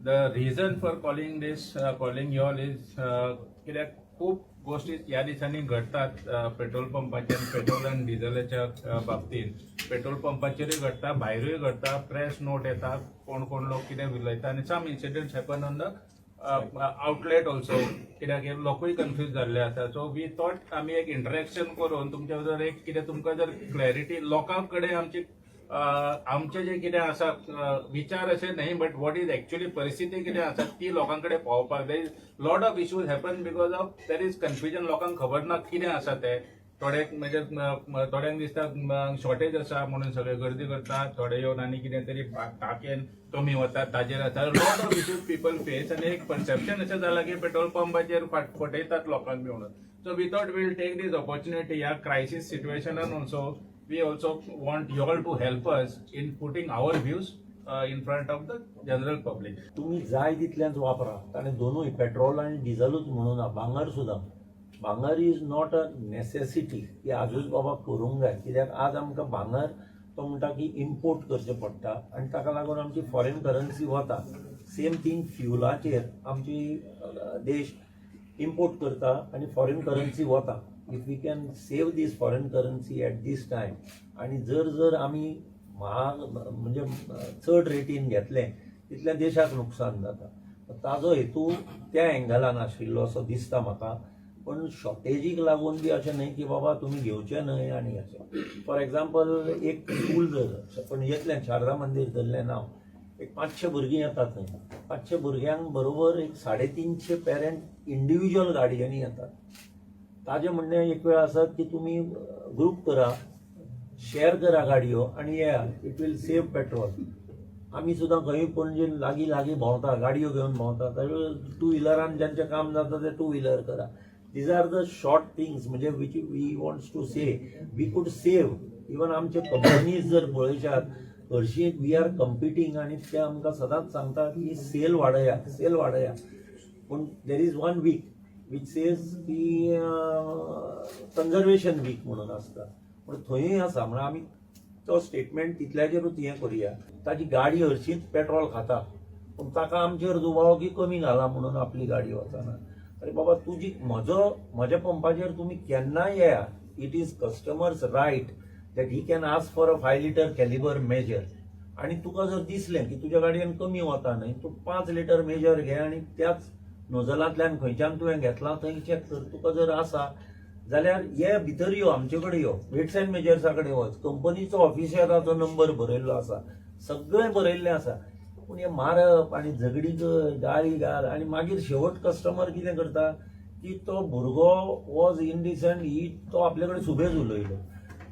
The reason for calling this, calling you all is कित्याक खूप गोष्टी या दिसांनी घडतात पेट्रोल पंपाचेर, पेट्रोल आणि डिझेलाच्या बाबतीत. पेट्रोल पंपाचेरूय घडटा, भायरूय घडटा, प्रेस नोट येता, कोण कोण लोक कितें उलयता आनी some incidents happen on the outlet also, कित्याक लोकूय कन्फ्यूज जाल्ले आसा. सो वी थॉट आमी एक इंटरेक्शन करून तुमच्या बद्दल एक कितें तुमकां जर क्लॅरिटी लोकां कडेन आमचे जे कितें आसा विचार असे न्हय, बट वॉट इज एक्चुअली परिस्थिती कितें आसा ती लोकां कडेन पावपाक. There is lot of issues happen because of there is confusion. लोकांक खबर ना कितें आसा तें. थोड्याक म्हणजे थोड्यांक दिसता शॉर्टेज आसा म्हणून सगळे गर्दी करतात, थोडे येवन आनी कितें तरी टाकयेन कमी वतात ताजेर आसा. Lot of issues people face आनी एक परसेप्शन अशें जाला की पेट्रोल पंपाचेर फटयतात लोकांक बी म्हणून. So we thought we'll take this opportunity ह्या क्रायसीस सिच्युएशनान also. We also want you all to help us in putting our views in front of the general public. तुम्ही जाय तितल्याच वापरा आणि दोनूय पेट्रोल आणि डिझेलूच म्हणून ना, भांगर सुद्धा. भांगर इज नॉट अ नेसेसिटी की आजूच बाबा करूंक जाय. कित्याक आज आमकां भांगर तो म्हणटा की इम्पोर्ट करचें पडटा आनी ताका लागून आमची फॉरेन करन्सी वता. सेम थिंग फ्युलाचेर आमची देश इम्पोर्ट करता आनी फॉरेन करन्सी वता. If we can save these foreign currency at this time आणि जर आमी महाग म्हणजे चड रेटीन घेतले तितल्या देशाक नुकसान जाता. ताजो हेतू त्या एंगलान आशिल्लो असो दिसता म्हाका. पण शॉर्टेजीक लागून बी अशें न्हय की बाबा तुमी घेवचे न्हय आनी अशें. फॉर एग्जाम्पल एक स्कूल जर पणजेंतलें शारदा मंदिर धरलें नांव, एक 500 भुरगीं येतात थंय. 500 भुरग्यांक बरोबर एक 350 पेरंट इंडिव्हिज्युअल गाडयांनी येतात. ताजे म्हणणें एक वेळ आसत की तुम्ही ग्रुप करा, शेअर करा गाडयो आणि या, इट विल सेव पेट्रोल. आम्ही सुद्धा खंय पणजे लागीं भोंवता, गाडयो घेवन भोंवता. टू व्हिलरान ज्यांचें काम जाता ते टू व्हिलर करा. These are the short things म्हणजे which we wants to say we could save. Even आमचे कंपनीज जर पळयशात हरशीं वी आर कम्पिटींग आणि ते आमकां सदांच सांगता की सेल वाडया. पूण there is one week which says की कन्झर्वेशन वीक म्हणून आसता. पण थंय आसा म्हणून आमी तो स्टेटमेंट तितल्याचेरूच हें करुया. ताजी गाडी हरशींच पेट्रोल खाता पूण ताका आमचेर दुबाव की कमी घाला म्हणून आपली गाडी वचना. अरे बाबा म्हज्या पंपाचेर तुमी केन्नाय येया. It is customer's right that he can ask for a 5 litre calibre measure. आणि तुका जर दिसलें की तुज्या गाडयेन कमी वता न्हय, तूं 5 लिटर मेजर घे आणि त्याच नोजलांतल्यान खंयच्यान तुवें घेतला थंय चॅक कर. तुका जर आसा जाल्यार हे भितर यो, आमचे कडेन यो, वेट्स अँड मेजर्सा कडेन वच. कंपनीचो ऑफिशियराचो नंबर बरयल्लो आसा, सगळें बरयल्लें आसा. पूण हे मारप आनी झगडीक गाळी घाल आनी मागीर शेवट कस्टमर कितें करता की तो भुरगो वॉज इनडिसेंट, तो आपले कडेन सुबेज उलयलो.